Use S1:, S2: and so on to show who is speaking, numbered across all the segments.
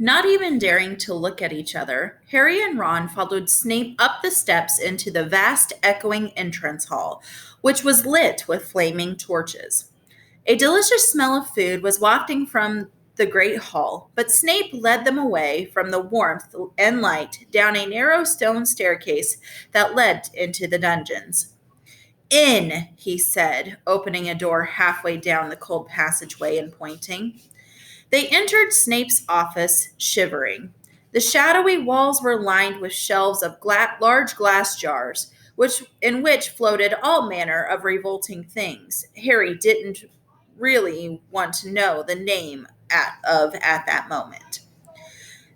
S1: Not even daring to look at each other, Harry and Ron followed Snape up the steps into the vast, echoing entrance hall, which was lit with flaming torches. A delicious smell of food was wafting from the great hall, but Snape led them away from the warmth and light down a narrow stone staircase that led into the dungeons. In, he said, opening a door halfway down the cold passageway and pointing. They entered Snape's office, shivering. The shadowy walls were lined with shelves of large glass jars, in which floated all manner of revolting things. Harry didn't really want to know the name at that moment.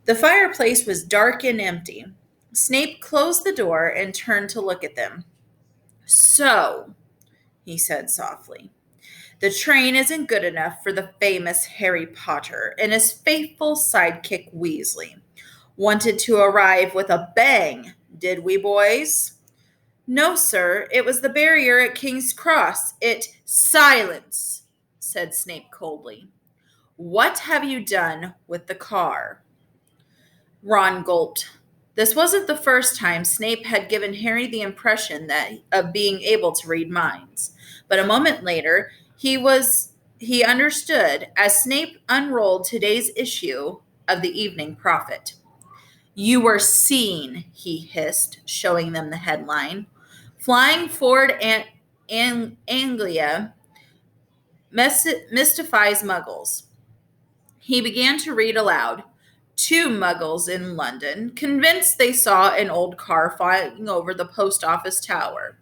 S1: The fireplace was dark and empty. Snape closed the door and turned to look at them. So, he said softly, the train isn't good enough for the famous Harry Potter and his faithful sidekick Weasley. Wanted to arrive with a bang, did we, boys? No, sir. It was the barrier at King's Cross. Silence, said Snape coldly. What have you done with the car? Ron gulped. This wasn't the first time Snape had given Harry the impression of being able to read minds. But a moment later, he understood as Snape unrolled today's issue of the Evening Prophet. You were seen, he hissed, showing them the headline. Flying Ford Anglia mystifies Muggles. He began to read aloud. Two Muggles in London, convinced they saw an old car flying over the post office tower.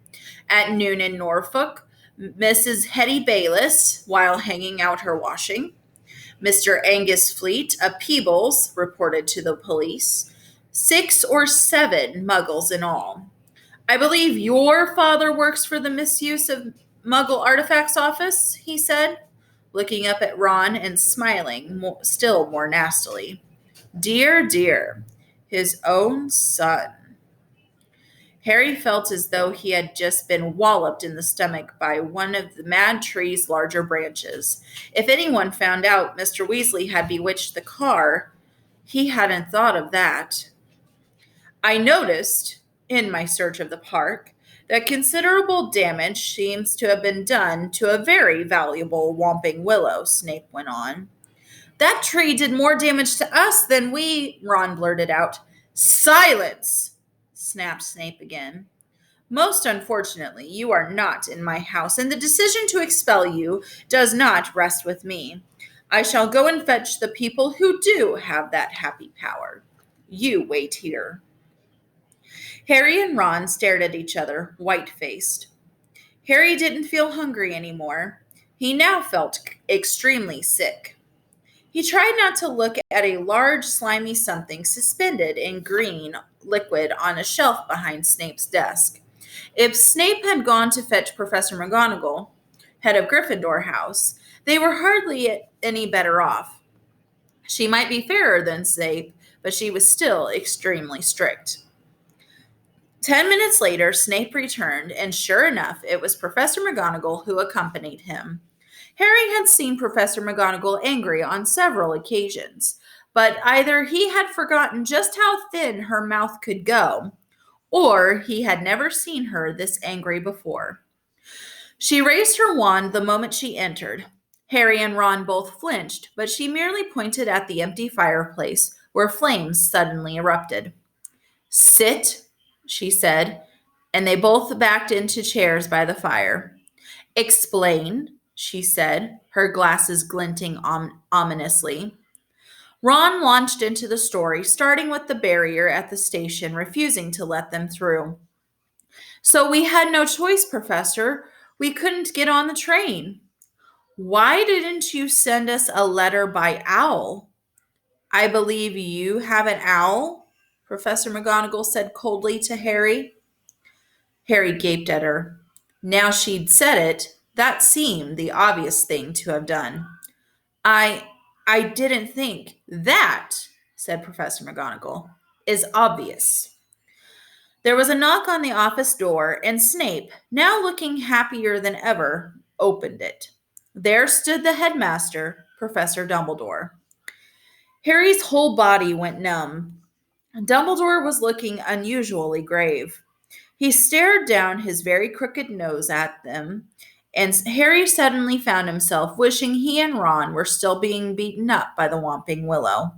S1: At noon in Norfolk, Mrs. Hetty Bayliss, while hanging out her washing. Mr. Angus Fleet, a Peebles, reported to the police. 6 or 7 Muggles in all. I believe your father works for the Misuse of Muggle Artifacts Office, he said, looking up at Ron and smiling still more nastily. Dear, dear, his own son. Harry felt as though he had just been walloped in the stomach by one of the mad tree's larger branches. If anyone found out Mr. Weasley had bewitched the car, he hadn't thought of that. I noticed, in my search of the park, that considerable damage seems to have been done to a very valuable Whomping Willow, Snape went on. That tree did more damage to us than Ron blurted out. Silence, snapped Snape again. Most unfortunately, you are not in my house, and the decision to expel you does not rest with me. I shall go and fetch the people who do have that happy power. You wait here. Harry and Ron stared at each other, white-faced. Harry didn't feel hungry anymore. He now felt extremely sick. He tried not to look at a large, slimy something suspended in green liquid on a shelf behind Snape's desk. If Snape had gone to fetch Professor McGonagall, head of Gryffindor House, they were hardly any better off. She might be fairer than Snape, but she was still extremely strict. 10 minutes later, Snape returned, and sure enough, it was Professor McGonagall who accompanied him. Harry had seen Professor McGonagall angry on several occasions, but either he had forgotten just how thin her mouth could go, or he had never seen her this angry before. She raised her wand the moment she entered. Harry and Ron both flinched, but she merely pointed at the empty fireplace, where flames suddenly erupted. Sit, she said, and they both backed into chairs by the fire. Explain, she said, her glasses glinting ominously. Ron launched into the story, starting with the barrier at the station, refusing to let them through. So we had no choice, Professor. We couldn't get on the train. Why didn't you send us a letter by owl? I believe you have an owl, Professor McGonagall said coldly to Harry. Harry gaped at her. Now she'd said it, that seemed the obvious thing to have done. I didn't think that, said Professor McGonagall, is obvious. There was a knock on the office door, and Snape, now looking happier than ever, opened it. There stood the headmaster, Professor Dumbledore. Harry's whole body went numb. Dumbledore was looking unusually grave. He stared down his very crooked nose at them, and Harry suddenly found himself wishing he and Ron were still being beaten up by the Whomping Willow.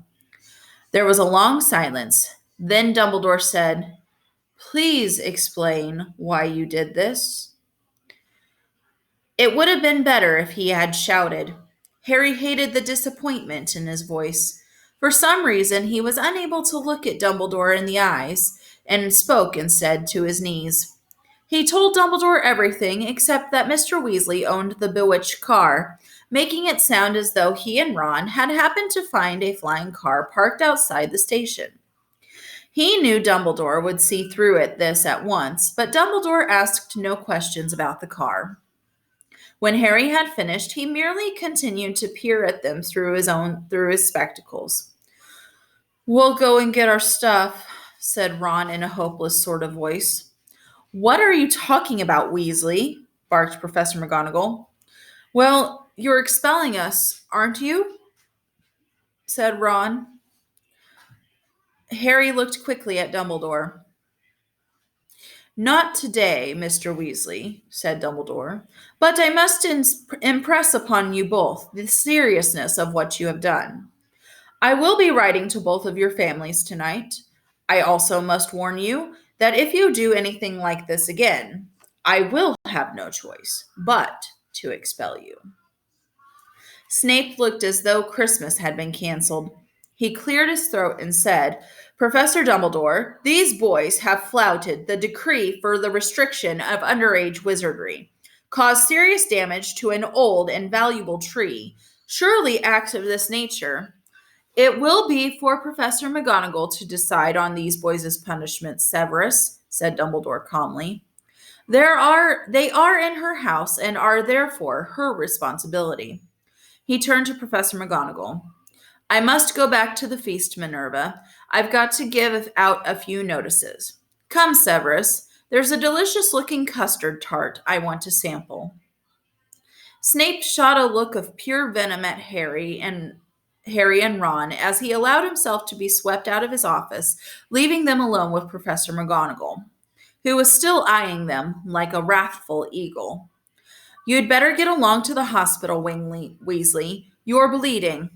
S1: There was a long silence. Then Dumbledore said, "Please explain why you did this." It would have been better if he had shouted. Harry hated the disappointment in his voice. For some reason, he was unable to look at Dumbledore in the eyes and spoke instead to his knees. He told Dumbledore everything except that Mr. Weasley owned the bewitched car, making it sound as though he and Ron had happened to find a flying car parked outside the station. He knew Dumbledore would see through this at once, but Dumbledore asked no questions about the car. When Harry had finished, he merely continued to peer at them through his spectacles. "We'll go and get our stuff," said Ron in a hopeless sort of voice. "What are you talking about, Weasley?" barked Professor McGonagall. "Well, you're expelling us, aren't you?" said Ron. Harry looked quickly at Dumbledore. "Not today, Mr. Weasley," said Dumbledore, "but I must impress upon you both the seriousness of what you have done. I will be writing to both of your families tonight. I also must warn you that if you do anything like this again, I will have no choice but to expel you." Snape looked as though Christmas had been canceled. He cleared his throat and said, "Professor Dumbledore, these boys have flouted the decree for the restriction of underage wizardry, caused serious damage to an old and valuable tree. Surely acts of this nature. It will be for Professor McGonagall to decide on these boys' punishment, Severus," said Dumbledore calmly. They are in her house and are therefore her responsibility." He turned to Professor McGonagall. "I must go back to the feast, Minerva. I've got to give out a few notices. Come, Severus. There's a delicious-looking custard tart I want to sample." Snape shot a look of pure venom at Harry and Ron as he allowed himself to be swept out of his office, leaving them alone with Professor McGonagall, who was still eyeing them like a wrathful eagle. "You'd better get along to the hospital, Weasley. You're bleeding."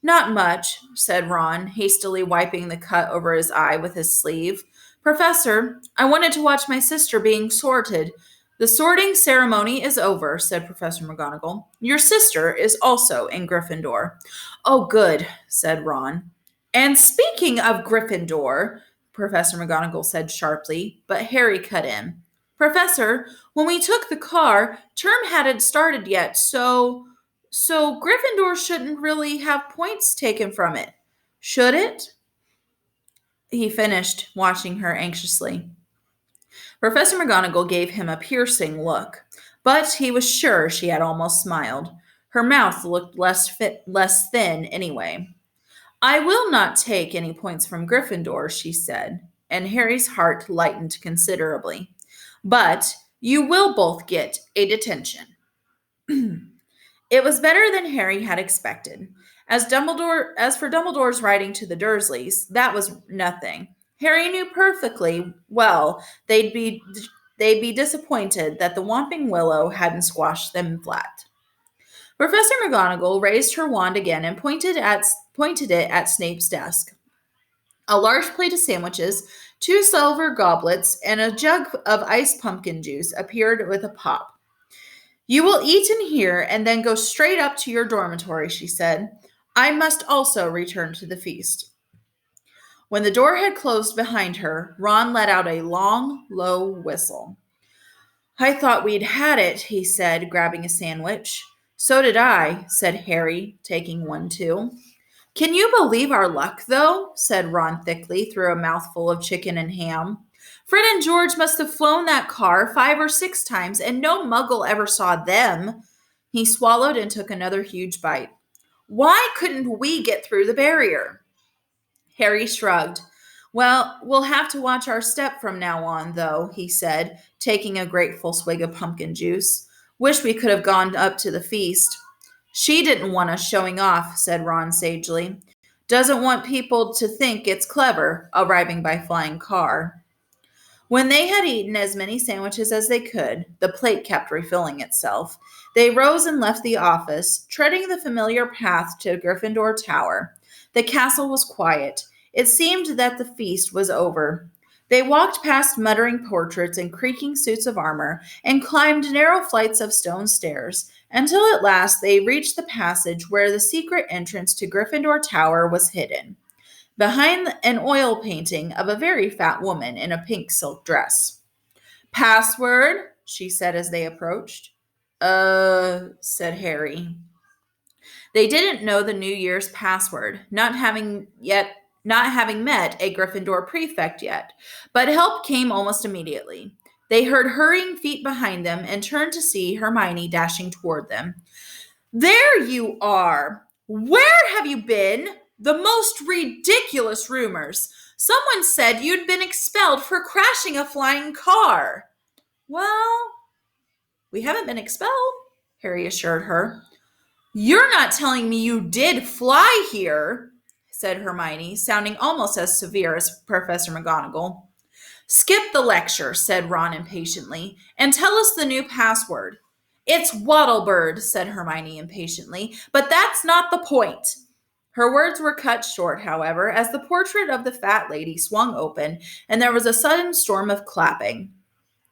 S1: "Not much," said Ron, hastily wiping the cut over his eye with his sleeve. "Professor, I wanted to watch my sister being sorted." "The sorting ceremony is over," said Professor McGonagall. "Your sister is also in Gryffindor." "Oh, good," said Ron. "And speaking of Gryffindor," Professor McGonagall said sharply, but Harry cut in. "Professor, when we took the car, term hadn't started yet, so Gryffindor shouldn't really have points taken from it, should it?" He finished, watching her anxiously. Professor McGonagall gave him a piercing look, but he was sure she had almost smiled. Her mouth looked less thin anyway. "I will not take any points from Gryffindor," she said, and Harry's heart lightened considerably. "But you will both get a detention." It was better than Harry had expected. As for Dumbledore's writing to the Dursleys, that was nothing. Harry knew perfectly well they'd be disappointed that the Whomping Willow hadn't squashed them flat. Professor McGonagall raised her wand again and pointed it at Snape's desk. A large plate of sandwiches, 2 silver goblets, and a jug of iced pumpkin juice appeared with a pop. "You will eat in here and then go straight up to your dormitory," she said. "I must also return to the feast." When the door had closed behind her, Ron let out a long, low whistle. "I thought we'd had it," he said, grabbing a sandwich. "So did I," said Harry, taking one too. "Can you believe our luck, though?" said Ron thickly through a mouthful of chicken and ham. "Fred and George must have flown that car 5 or 6 times, and no muggle ever saw them." He swallowed and took another huge bite. "Why couldn't we get through the barrier?" Harry shrugged. "Well, we'll have to watch our step from now on, though," he said, taking a grateful swig of pumpkin juice. "Wish we could have gone up to the feast." "She didn't want us showing off," said Ron sagely. Doesn't want people to think it's clever, arriving by flying car. When they had eaten as many sandwiches as they could, the plate kept refilling itself. They rose and left the office, treading the familiar path to Gryffindor Tower. The castle was quiet. It seemed that the feast was over. They walked past muttering portraits and creaking suits of armor and climbed narrow flights of stone stairs until at last they reached the passage where the secret entrance to Gryffindor Tower was hidden behind an oil painting of a very fat woman in a pink silk dress. Password, she said as they approached. Said Harry. They didn't know the New Year's password, not having met a Gryffindor prefect yet, but help came almost immediately. They heard hurrying feet behind them and turned to see Hermione dashing toward them. There you are! Where have you been? The most ridiculous rumors. Someone said you'd been expelled for crashing a flying car. Well, we haven't been expelled, Harry assured her. You're not telling me you did fly here, said Hermione, sounding almost as severe as Professor McGonagall. Skip the lecture, said Ron impatiently, and tell us the new password. It's Wattlebird, said Hermione impatiently, but that's not the point. Her words were cut short, however, as the portrait of the fat lady swung open and there was a sudden storm of clapping.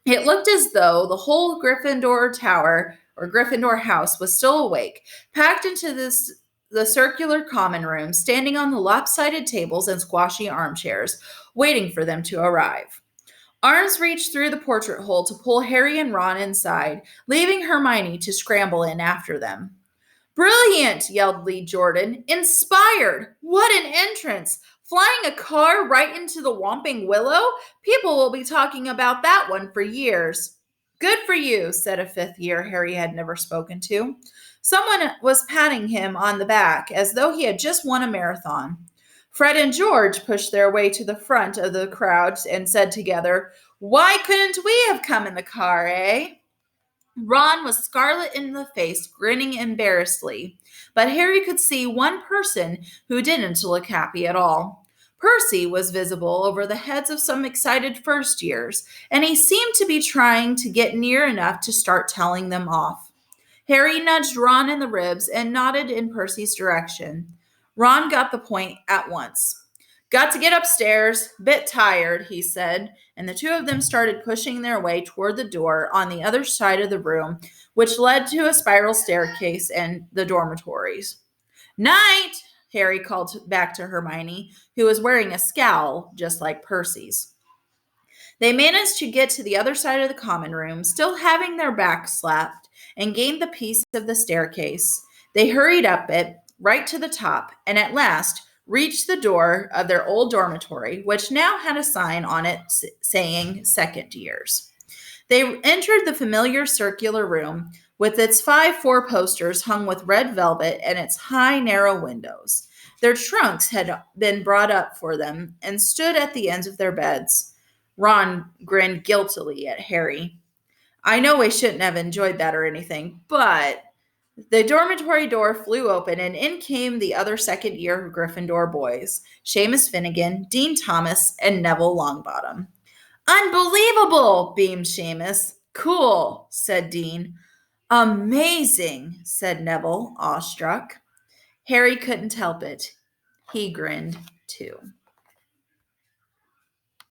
S1: It looked as though the whole Gryffindor Tower or Gryffindor house was still awake, packed into the circular common room, standing on the lopsided tables and squashy armchairs, waiting for them to arrive. Arms reached through the portrait hole to pull Harry and Ron inside, leaving Hermione to scramble in after them. Brilliant, yelled Lee Jordan. Inspired! What an entrance! Flying a car right into the Whomping Willow? People will be talking about that one for years. Good for you, said a fifth year Harry had never spoken to. Someone was patting him on the back as though he had just won a marathon. Fred and George pushed their way to the front of the crowd and said together, Why couldn't we have come in the car, eh? Ron was scarlet in the face, grinning embarrassedly, but Harry could see one person who didn't look happy at all. Percy was visible over the heads of some excited first years, and he seemed to be trying to get near enough to start telling them off. Harry nudged Ron in the ribs and nodded in Percy's direction. Ron got the point at once. Got to get upstairs. Bit tired, he said, and the two of them started pushing their way toward the door on the other side of the room, which led to a spiral staircase and the dormitories. Night, Harry called back to Hermione, who was wearing a scowl just like Percy's. They managed to get to the other side of the common room, still having their backs slapped, and gained the piece of the staircase. They hurried up it, right to the top, and at last reached the door of their old dormitory, which now had a sign on it saying second years. They entered the familiar circular room with its 5-4 posters hung with red velvet and its high, narrow windows. Their trunks had been brought up for them and stood at the ends of their beds. Ron grinned guiltily at Harry. I know we shouldn't have enjoyed that or anything, but the dormitory door flew open, and in came the other second-year Gryffindor boys, Seamus Finnegan, Dean Thomas, and Neville Longbottom. Unbelievable, beamed Seamus. Cool, said Dean. Amazing, said Neville, awestruck. Harry couldn't help it. He grinned, too.